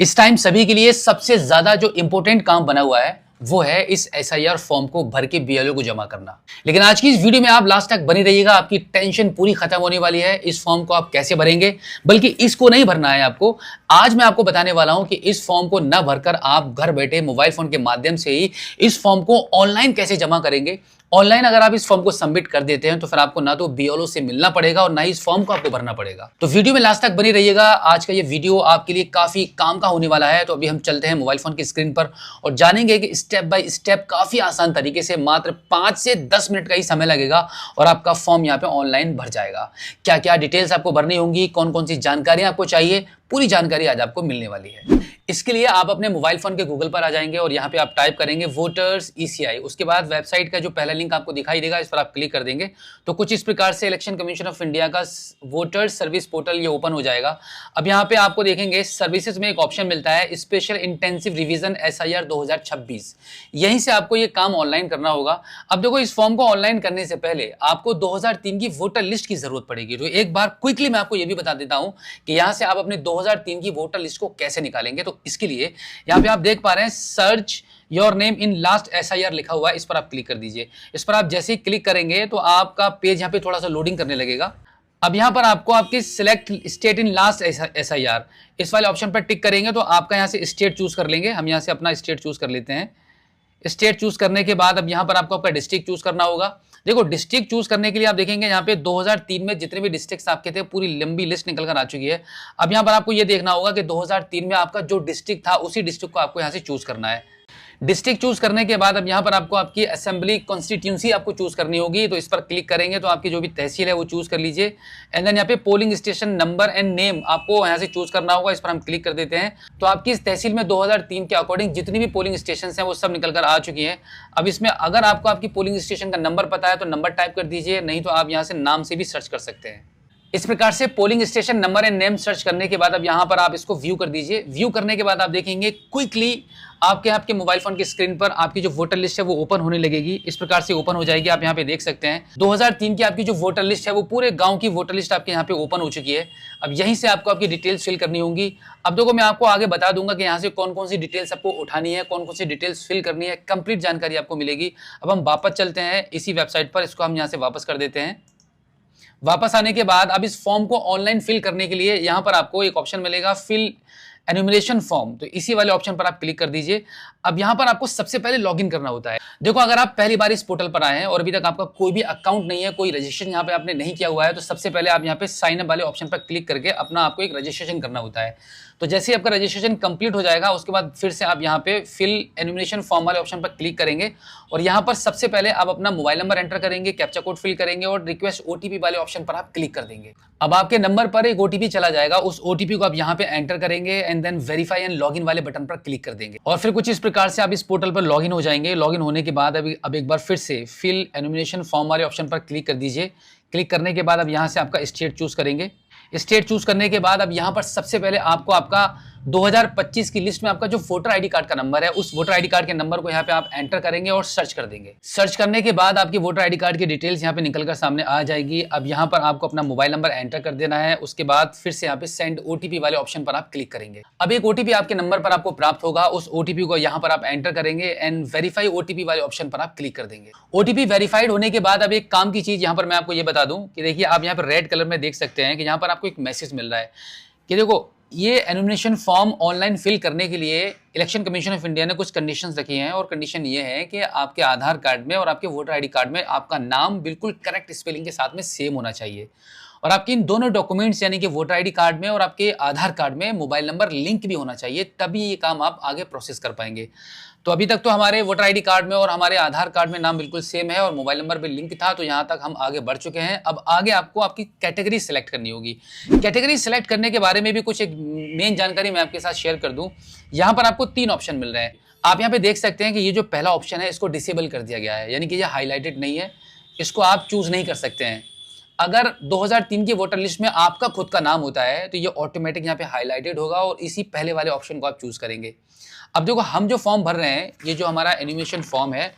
इस टाइम सभी के लिए सबसे ज्यादा जो इंपॉर्टेंट काम बना हुआ है वो है इस एसआईआर फॉर्म को भर के बीएलओ को जमा करना। लेकिन आज की इस वीडियो में आप लास्ट तक बनी रहिएगा, आपकी टेंशन पूरी खत्म होने वाली है। इस फॉर्म को आप कैसे भरेंगे, बल्कि इसको नहीं भरना है आपको। आज मैं आपको बताने वाला हूं कि इस फॉर्म को न भरकर आप घर बैठे मोबाइल फोन के माध्यम से ही इस फॉर्म को ऑनलाइन कैसे जमा करेंगे। ऑनलाइन अगर आप इस फॉर्म को सबमिट कर देते हैं तो फिर आपको ना तो बीएलओ से मिलना पड़ेगा और ना ही इस फॉर्म को आपको भरना पड़ेगा। तो वीडियो में लास्ट तक बनी रहिएगा। आज का ये वीडियो आपके लिए काफी काम का होने वाला है। तो अभी हम चलते हैं मोबाइल फोन की स्क्रीन पर और जानेंगे कि स्टेप बाय स्टेप काफी आसान तरीके से मात्र 5 से 10 मिनट का ही समय लगेगा और आपका फॉर्म यहाँ पे ऑनलाइन भर जाएगा। क्या क्या डिटेल्स आपको भरनी होंगी, कौन कौन सी जानकारियां आपको चाहिए, पूरी जानकारी आज आपको मिलने वाली है। इसके लिए आप अपने मोबाइल फोन के गूगल पर आ जाएंगे और यहाँ पे आप टाइप करेंगे वोटर्स ईसीआई। उसके बाद वेबसाइट का जो पहला लिंक आपको दिखाई देगा इस पर आप क्लिक कर देंगे तो कुछ इस प्रकार से इलेक्शन कमीशन ऑफ इंडिया का वोटर्स सर्विस पोर्टल ये ओपन हो जाएगा। अब यहाँ पे आपको देखेंगे सर्विसेज में एक ऑप्शन मिलता है स्पेशल इंटेंसिव रिवीजन एसआईआर 2026। यहीं से आपको ये काम ऑनलाइन करना होगा। अब देखो, इस फॉर्म को ऑनलाइन करने से पहले आपको 2003 की वोटर लिस्ट की जरूरत पड़ेगी। तो एक बार क्विकली मैं आपको ये भी बता देता हूं कि यहाँ से आप अपने 2003 की वोटर लिस्ट को कैसे निकालेंगे। तो इसके लिए यहां पे आप देख पा रहे हैं search your name in last SIR लिखा हुआ है, इस पर आप क्लिक कर दीजिए। इस पर आप जैसे ही क्लिक करेंगे तो आपका पेज यहां पे थोड़ा सा लोडिंग करने लगेगा। अब यहां पर आपको आपकी select state in last SIR इस वाले ऑप्शन पर टिक करेंगे तो आपका यहां से स्टेट चूज कर लेंगे। हम यहां से अपना स्टेट चूज कर लेते हैं। स्टेट चूज करने के बाद अब यहां पर आपको आपका डिस्ट्रिक्ट चूज करना होगा। देखो, डिस्ट्रिक्ट चूज करने के लिए आप देखेंगे यहाँ पे 2003 में जितने भी डिस्ट्रिक्ट्स आपके थे पूरी लंबी लिस्ट निकल कर आ चुकी है। अब यहाँ पर आपको ये देखना होगा कि 2003 में आपका जो डिस्ट्रिक्ट था उसी डिस्ट्रिक्ट को आपको यहाँ से चूज करना है। डिस्ट्रिक्ट चूज करने के बाद अब यहाँ पर आपको आपकी असेंबली कॉन्स्टिट्यूंसी आपको चूज करनी होगी। तो इस पर क्लिक करेंगे तो आपकी जो भी तहसील है वो चूज कर लीजिए। एंड देन यहाँ पे polling station number and name आपको यहाँ से चूज करना होगा। इस पर हम क्लिक कर देते हैं तो आपकी इस तहसील में 2003 के अकॉर्डिंग जितनी भी पोलिंग स्टेशन हैं वो सब निकल कर आ चुकी है। अब इसमें अगर आपको आपकी पोलिंग स्टेशन का नंबर पता है तो नंबर टाइप कर दीजिए, नहीं तो आप यहाँ से नाम से भी सर्च कर सकते हैं। इस प्रकार से polling station number and name search करने के बाद अब यहां पर आप इसको व्यू कर दीजिए। व्यू करने के बाद आप देखेंगे क्विकली आपके मोबाइल फोन की स्क्रीन पर आपकी जो वोटर लिस्ट है वो ओपन होने लगेगी। इस प्रकार से ओपन हो जाएगी। आप यहां पे देख सकते हैं 2003 की आपकी जो वोटर लिस्ट है वो पूरे गांव की वोटर लिस्ट आपके यहां पे ओपन हो चुकी है। अब यहीं से आपको आपकी डिटेल्स फिल करनी होंगी। अब देखो, मैं आपको आगे बता दूंगा कि यहाँ से कौन कौन सी डिटेल्स आपको उठानी है, कौन कौन सी डिटेल्स फिल करनी है, कंप्लीट जानकारी आपको मिलेगी। अब हम वापस चलते हैं इसी वेबसाइट पर, इसको हम यहाँ से वापस कर देते हैं। वापस आने के बाद अब इस फॉर्म को ऑनलाइन फिल करने के लिए यहां पर आपको एक ऑप्शन मिलेगा फिल एन्यूमरेशन फॉर्म। तो इसी वाले ऑप्शन पर आप क्लिक कर दीजिए। अब यहां पर आपको सबसे पहले लॉगिन करना होता है। देखो, अगर आप पहली बार इस पोर्टल पर आए हैं और अभी तक आपका कोई भी अकाउंट नहीं है, कोई रजिस्ट्रेशन यहां पे आपने नहीं किया हुआ है, तो सबसे पहले आप यहां पे साइन अप वाले ऑप्शन पर क्लिक करके अपना आपको एक रजिस्ट्रेशन करना होता है। तो जैसे ही आपका रजिस्ट्रेशन कंप्लीट हो जाएगा उसके बाद फिर से आप यहाँ पे फिल एन्यूमरेशन फॉर्म वाले ऑप्शन पर क्लिक करेंगे और यहाँ पर सबसे पहले आप अपना मोबाइल नंबर एंटर करेंगे, कैप्चा कोड फिल करेंगे और रिक्वेस्ट ओटीपी वाले ऑप्शन पर आप क्लिक कर देंगे। अब आपके नंबर पर एक ओटीपी चला जाएगा, उस ओटीपी को आप यहाँ पे एंटर करेंगे and then verify and login वाले बटन पर क्लिक कर देंगे और फिर कुछ इस प्रकार से आप इस पोर्टल पर लॉगिन हो जाएंगे। लॉगिन होने के बाद अब एक बार फिर से फिल एन्यूमरेशन फॉर्म वाले ऑप्शन पर क्लिक कर दीजिए। क्लिक करने के बाद अब यहाँ से आपका स्टेट चूज करेंगे। स्टेट चूज करने के बाद अब यहाँ पर सबसे पहले आपको आपका 2025 की लिस्ट में आपका जो वोटर आईडी कार्ड का नंबर है उस वोटर आईडी कार्ड के नंबर को यहाँ पे आप एंटर करेंगे और सर्च कर देंगे। सर्च करने के बाद आपकी वोटर आईडी कार्ड की डिटेल्स यहाँ पे निकलकर सामने आ जाएगी। अब यहाँ पर आपको अपना मोबाइल नंबर एंटर कर देना है। उसके बाद फिर से यहाँ पे सेंड ओटीपी वाले ऑप्शन पर आप क्लिक करेंगे। अब एक ओटीपी आपके नंबर पर आपको प्राप्त होगा, उस ओटीपी को यहाँ पर आप एंटर करेंगे एंड वेरीफाई ओटीपी वाले ऑप्शन पर आप क्लिक कर देंगे। ओटीपी वेरीफाइड होने के बाद अब एक काम की चीज यहाँ पर मैं आपको ये बता दूं कि देखिए, आप यहाँ पर रेड कलर में देख सकते हैं कि यहाँ पर आपको एक मैसेज मिल रहा है कि देखो, ये एन्यूमरेशन फॉर्म ऑनलाइन फिल करने के लिए इलेक्शन कमीशन ऑफ इंडिया ने कुछ कंडीशंस रखी हैं और कंडीशन ये है कि आपके आधार कार्ड में और आपके वोटर आईडी कार्ड में आपका नाम बिल्कुल करेक्ट स्पेलिंग के साथ में सेम होना चाहिए और आपके इन दोनों डॉक्यूमेंट्स यानी कि वोटर आईडी कार्ड में और आपके आधार कार्ड में मोबाइल नंबर लिंक भी होना चाहिए, तभी ये काम आप आगे प्रोसेस कर पाएंगे। तो अभी तक तो हमारे वोटर आईडी कार्ड में और हमारे आधार कार्ड में नाम बिल्कुल सेम है और मोबाइल नंबर भी लिंक था, तो यहाँ तक हम आगे बढ़ चुके हैं। अब आगे आपको आपकी कैटेगरी सिलेक्ट करनी होगी। कैटेगरी सिलेक्ट करने के बारे में भी कुछ एक मेन जानकारी मैं आपके साथ शेयर कर दूं। यहाँ पर आपको 3 ऑप्शन मिल रहे हैं। आप यहाँ पे देख सकते हैं कि ये जो पहला ऑप्शन है इसको डिसेबल कर दिया गया है, यानी कि ये हाईलाइटेड नहीं है, इसको आप चूज नहीं कर सकते हैं। अगर 2003 की वोटर लिस्ट में आपका खुद का नाम होता है तो ये ऑटोमेटिक यहाँ पे हाईलाइटेड होगा और इसी पहले वाले ऑप्शन को आप चूज करेंगे। अब देखो, हम जो फॉर्म भर रहे हैं, ये जो हमारा एनिमेशन फॉर्म है,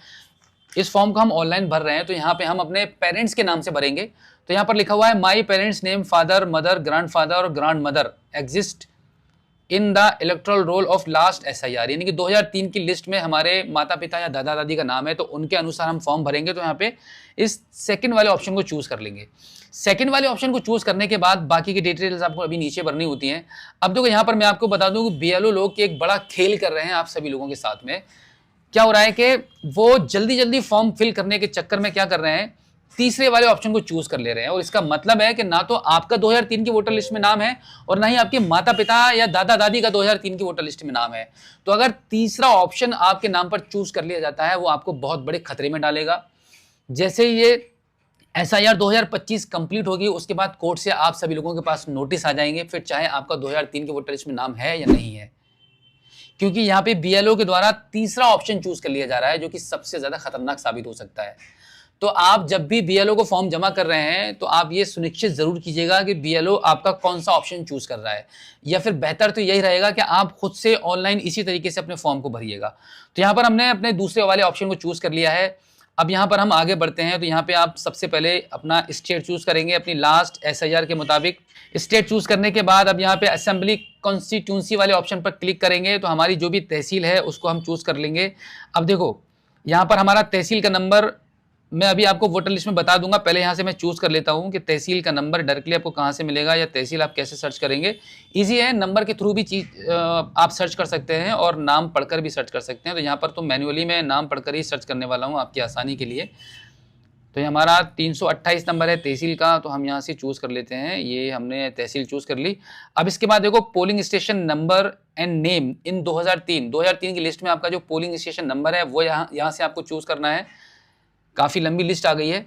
इस फॉर्म को हम ऑनलाइन भर रहे हैं तो यहाँ पे हम अपने पेरेंट्स के नाम से भरेंगे। तो यहाँ पर लिखा हुआ है my parents name father mother grandfather और grandmother exist in the electoral roll of last SIR, यानी कि 2003 की लिस्ट में हमारे माता पिता या दादा दादी का नाम है, तो उनके अनुसार हम फॉर्म भरेंगे। तो यहाँ पे इस सेकंड वाले ऑप्शन को चूज कर लेंगे। सेकंड वाले ऑप्शन को चूज करने के बाद बाकी की डिटेल्स आपको अभी नीचे भरनी होती हैं। अब देखो यहाँ पर मैं आपको बता दूं कि बीएलओ लोग के एक बड़ा खेल कर रहे हैं आप सभी लोगों के साथ में। क्या हो रहा है कि वो जल्दी जल्दी फॉर्म फिल करने के चक्कर में क्या कर रहे हैं, तीसरे वाले ऑप्शन को चूज कर ले रहे हैं। और इसका मतलब है कि ना तो आपका 2003 की वोटर लिस्ट में नाम है और ना ही आपके माता पिता या दादा दादी का 2003 की वोटर लिस्ट में नाम है। तो अगर तीसरा ऑप्शन आपके नाम पर चूज कर लिया जाता है, वो आपको बहुत बड़े खतरे में डालेगा। जैसे ये एसआईआर 2025 कंप्लीट होगी, उसके बाद कोर्ट से आप सभी लोगों के पास नोटिस आ जाएंगे, फिर चाहे आपका 2003 की वोटर लिस्ट में नाम है या नहीं है, क्योंकि यहाँ पे बीएलओ के द्वारा तीसरा ऑप्शन चूज कर लिया जा रहा है, जो कि सबसे ज्यादा खतरनाक साबित हो सकता है। तो आप जब भी बीएलओ को फॉर्म जमा कर रहे हैं तो आप ये सुनिश्चित जरूर कीजिएगा कि बीएलओ आपका कौन सा ऑप्शन चूज कर रहा है, या फिर बेहतर तो यही रहेगा कि आप खुद से ऑनलाइन इसी तरीके से अपने फॉर्म को भरिएगा। तो यहाँ पर हमने अपने दूसरे वाले ऑप्शन को चूज कर लिया है। अब यहाँ पर हम आगे बढ़ते हैं। तो यहाँ पे आप सबसे पहले अपना स्टेट चूज करेंगे अपनी लास्ट एसआईआर के मुताबिक। स्टेट चूज करने के बाद अब यहाँ पे असेंबली कॉन्स्टिट्यूंसी वाले ऑप्शन पर क्लिक करेंगे, तो हमारी जो भी तहसील है उसको हम चूज कर लेंगे। अब देखो यहाँ पर हमारा तहसील का नंबर मैं अभी आपको वोटर लिस्ट में बता दूंगा, पहले यहाँ से मैं चूज कर लेता हूँ कि तहसील का नंबर डायरेक्टली आपको कहाँ से मिलेगा या तहसील आप कैसे सर्च करेंगे। इजी है, नंबर के थ्रू भी चीज आप सर्च कर सकते हैं और नाम पढ़कर भी सर्च कर सकते हैं। तो यहाँ पर तो मैन्युअली मैं नाम पढ़कर ही सर्च करने वाला हूँ आपकी आसानी के लिए। तो ये हमारा 328 नंबर है तहसील का, तो हम यहाँ से चूज कर लेते हैं। ये हमने तहसील चूज कर ली। अब इसके बाद देखो polling station number and name in 2003 की लिस्ट में आपका जो पोलिंग स्टेशन नंबर है वो यहाँ से आपको चूज करना है। काफी लंबी लिस्ट आ गई है।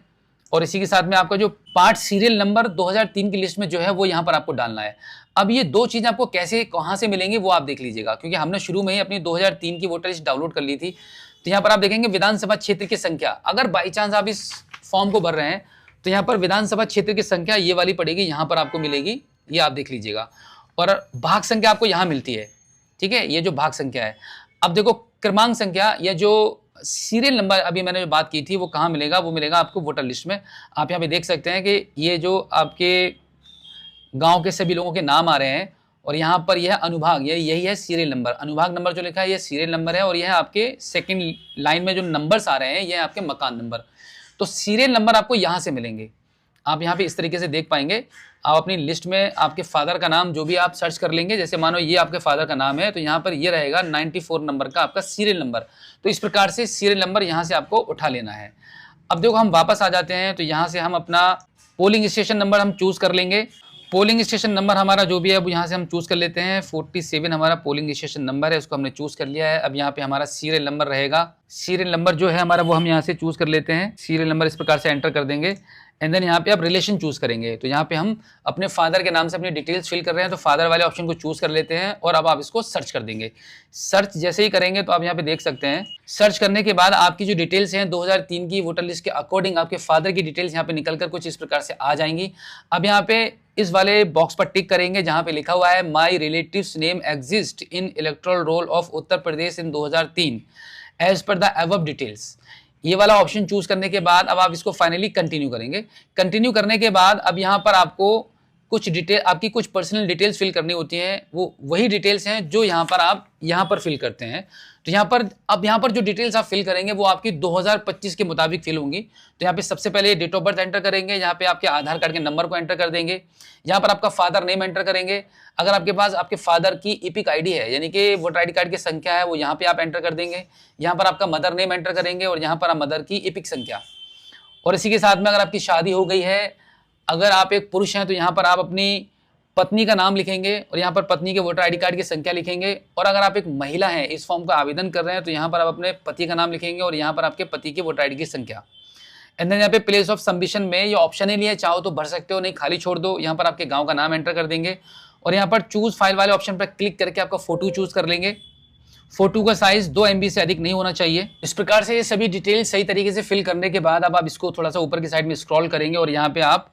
और इसी के साथ में आपका जो पार्ट सीरियल नंबर 2003 की लिस्ट में जो है वो यहाँ पर आपको डालना है। अब ये दो चीजें आपको कैसे कहाँ से मिलेंगी वो आप देख लीजिएगा, क्योंकि हमने शुरू में ही अपनी 2003 की वोटर लिस्ट डाउनलोड कर ली थी। तो यहाँ पर आप देखेंगे विधानसभा क्षेत्र की संख्या, अगर बाई चांस आप इस फॉर्म को भर रहे हैं तो यहाँ पर विधानसभा क्षेत्र की संख्या ये वाली पड़ेगी, यहाँ पर आपको मिलेगी, ये आप देख लीजिएगा। और भाग संख्या आपको यहाँ मिलती है, ठीक है, ये जो भाग संख्या है। अब देखो क्रमांक संख्या या जो सीरियल नंबर अभी मैंने जो बात की थी वो कहाँ मिलेगा, वो मिलेगा आपको वोटर लिस्ट में। आप यहाँ पे देख सकते हैं कि ये जो आपके गांव के सभी लोगों के नाम आ रहे हैं और यहाँ पर यह अनुभाग, यही है सीरियल नंबर। अनुभाग नंबर जो लिखा है ये सीरियल नंबर है और यह आपके सेकंड लाइन में जो नंबर्स आ रहे हैं ये आपके मकान नंबर। तो सीरियल नंबर आपको यहाँ से मिलेंगे। आप यहाँ पे इस तरीके से देख पाएंगे। आप अपनी लिस्ट में आपके फादर का नाम जो भी आप सर्च कर लेंगे, जैसे मानो ये आपके फादर का नाम है तो यहाँ पर ये रहेगा 94 नंबर का आपका सीरियल नंबर। तो इस प्रकार से सीरियल नंबर यहाँ से आपको उठा लेना है। अब देखो हम वापस आ जाते हैं, तो यहाँ से हम अपना पोलिंग स्टेशन नंबर हम चूज कर लेंगे। पोलिंग स्टेशन नंबर हमारा जो भी है वो यहाँ से हम चूज कर लेते हैं। 47 हमारा पोलिंग स्टेशन नंबर है, उसको हमने चूज कर लिया है। अब यहाँ पे हमारा सीरियल नंबर रहेगा। सीरियल नंबर जो है हमारा वो हम यहाँ से चूज कर लेते हैं। सीरियल नंबर इस प्रकार से एंटर कर देंगे एंड देन यहाँ पे आप रिलेशन चूज करेंगे। तो यहाँ पे हम अपने फादर के नाम से अपनी डिटेल्स फिल कर रहे हैं, तो फादर वाले ऑप्शन को चूज कर लेते हैं और अब आप इसको सर्च कर देंगे। सर्च जैसे ही करेंगे तो आप यहाँ पे देख सकते हैं, सर्च करने के बाद आपकी जो डिटेल्स हैं 2003 की वोटर लिस्ट के अकॉर्डिंग आपके फादर की डिटेल्स यहाँ पे निकल कर कुछ इस प्रकार से आ जाएंगी। अब यहाँ पे इस वाले बॉक्स पर टिक करेंगे जहां पे लिखा हुआ है my relatives name exist in electoral roll of Uttar Pradesh in 2003 as per the above details. ये वाला ऑप्शन चूज करने के बाद अब आप इसको फाइनली कंटिन्यू करेंगे। कंटिन्यू करने के बाद अब यहाँ पर आपको कुछ डिटेल, आपकी कुछ पर्सनल डिटेल्स फिल करनी होती हैं। वो वही डिटेल्स हैं जो यहाँ पर आप यहाँ पर फिल करते हैं। तो यहाँ पर अब यहाँ पर जो डिटेल्स आप फिल करेंगे वो आपकी 2025 के मुताबिक फिल होंगी। तो यहाँ पे सबसे पहले डेट ऑफ बर्थ एंटर करेंगे, यहाँ पे आपके आधार कार्ड के नंबर को एंटर कर देंगे। यहाँ पर आपका फादर नेम एंटर करेंगे। अगर आपके पास आपके फादर की ईपिक आईडी है यानी कि वोटर आईडी कार्ड की संख्या है वो यहाँ पे आप एंटर कर देंगे। यहाँ पर आपका मदर नेम एंटर करेंगे और यहाँ पर आप मदर की ईपिक संख्या। और इसी के साथ में अगर आपकी शादी हो गई है, अगर आप एक पुरुष हैं तो यहाँ पर आप अपनी पत्नी का नाम लिखेंगे और यहाँ पर पत्नी के वोटर आईडी कार्ड की संख्या लिखेंगे। और अगर आप एक महिला हैं, इस फॉर्म का आवेदन कर रहे हैं, तो यहाँ पर आप अपने पति का नाम लिखेंगे और यहाँ पर आपके पति के वोटर आईडी की संख्या। एंड देन यहाँ पे प्लेस ऑफ सबमिशन में ये ऑप्शन ही नहीं है, चाहो तो भर सकते हो, नहीं खाली छोड़ दो। यहाँ पर आपके गाँव का नाम एंटर कर देंगे और यहाँ पर चूज फाइल वाले ऑप्शन पर क्लिक करके आपका फोटो चूज कर लेंगे। फोटो का साइज 2 MB से अधिक नहीं होना चाहिए। इस प्रकार से ये सभी डिटेल सही तरीके से फिल करने के बाद अब आप इसको थोड़ा सा ऊपर की साइड में स्क्रॉल करेंगे और यहाँ पे आप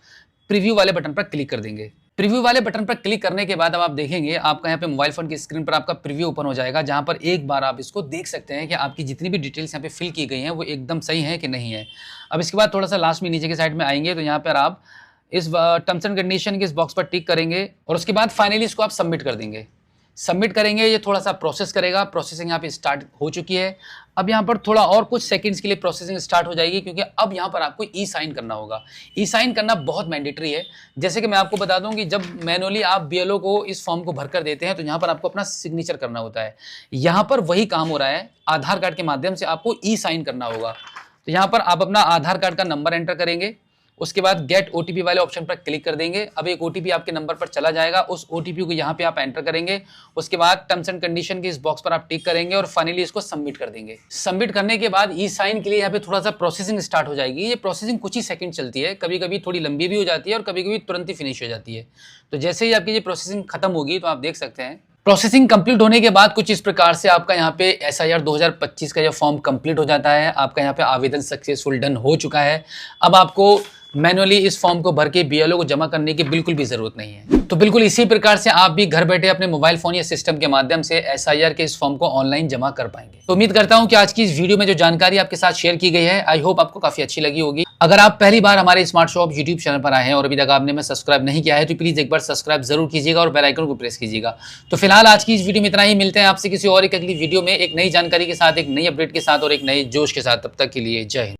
प्रीव्यू वाले बटन पर क्लिक कर देंगे। प्रीव्यू वाले बटन पर क्लिक करने के बाद अब आप देखेंगे आपका यहाँ पे मोबाइल फोन की स्क्रीन पर आपका प्रीव्यू ओपन हो जाएगा, जहां पर एक बार आप इसको देख सकते हैं कि आपकी जितनी भी डिटेल्स यहाँ पे फिल की गई हैं वो एकदम सही है कि नहीं है। अब इसके बाद थोड़ा सा लास्ट में नीचे की साइड में आएंगे तो यहाँ पर आप इस टर्म्स एंड कंडीशन के इस बॉक्स पर टिक करेंगे और उसके बाद फाइनली इसको आप सबमिट कर देंगे। सबमिट करेंगे, ये थोड़ा सा प्रोसेस करेगा। प्रोसेसिंग यहाँ पे स्टार्ट हो चुकी है। अब यहाँ पर थोड़ा और कुछ सेकंड्स के लिए प्रोसेसिंग स्टार्ट हो जाएगी, क्योंकि अब यहाँ पर आपको ई साइन करना होगा। ई साइन करना बहुत मैंडेटरी है। जैसे कि मैं आपको बता दूं कि जब मैनुअली आप बीएलओ को इस फॉर्म को भरकर देते हैं तो यहाँ पर आपको अपना सिग्नेचर करना होता है। यहाँ पर वही काम हो रहा है, आधार कार्ड के माध्यम से आपको ई साइन करना होगा। तो यहाँ पर आप अपना आधार कार्ड का नंबर एंटर करेंगे, उसके बाद गेट ओटीपी वाले ऑप्शन पर क्लिक कर देंगे। अब एक ओटीपी आपके नंबर पर चला जाएगा, उस ओटीपी को यहाँ पे आप एंटर करेंगे। उसके बाद टर्म्स एंड कंडीशन के इस बॉक्स पर आप टिक करेंगे और फाइनली इसको सबमिट कर देंगे। सबमिट करने के बाद ई साइन के लिए यहाँ पे थोड़ा सा प्रोसेसिंग स्टार्ट हो जाएगी। ये प्रोसेसिंग कुछ ही सेकंड चलती है, कभी कभी थोड़ी लंबी भी हो जाती है और कभी कभी तुरंत ही फिनिश हो जाती है। तो जैसे ही आपकी ये प्रोसेसिंग खत्म होगी तो आप देख सकते हैं प्रोसेसिंग कंप्लीट होने के बाद कुछ इस प्रकार से आपका यहाँ पे एसआईआर 2025 का ये फॉर्म कंप्लीट हो जाता है। आपका यहाँ पे आवेदन सक्सेसफुल डन हो चुका है। अब आपको मैनुअली इस फॉर्म को भर के बीएलओ को जमा करने की बिल्कुल भी जरूरत नहीं है। तो बिल्कुल इसी प्रकार से आप भी घर बैठे अपने मोबाइल फोन या सिस्टम के माध्यम से एसआईआर के इस फॉर्म को ऑनलाइन जमा कर पाएंगे। तो उम्मीद करता हूं कि आज की इस वीडियो में जो जानकारी आपके साथ शेयर की गई है, आई होप आपको काफी अच्छी लगी होगी। अगर आप पहली बार हमारे स्मार्ट शॉप यूट्यूब चैनल पर आए हैं और अभी तक आपने सब्सक्राइब नहीं किया है तो प्लीज एक बार सब्सक्राइब जरूर कीजिएगा और बेल आइकन को प्रेस कीजिएगा। तो फिलहाल आज की इस वीडियो में इतना ही। मिलते हैं आपसे किसी और एक अगली वीडियो में एक नई जानकारी के साथ, एक नई अपडेट के साथ और एक नए जोश के साथ। तब तक के लिए जय हिंद।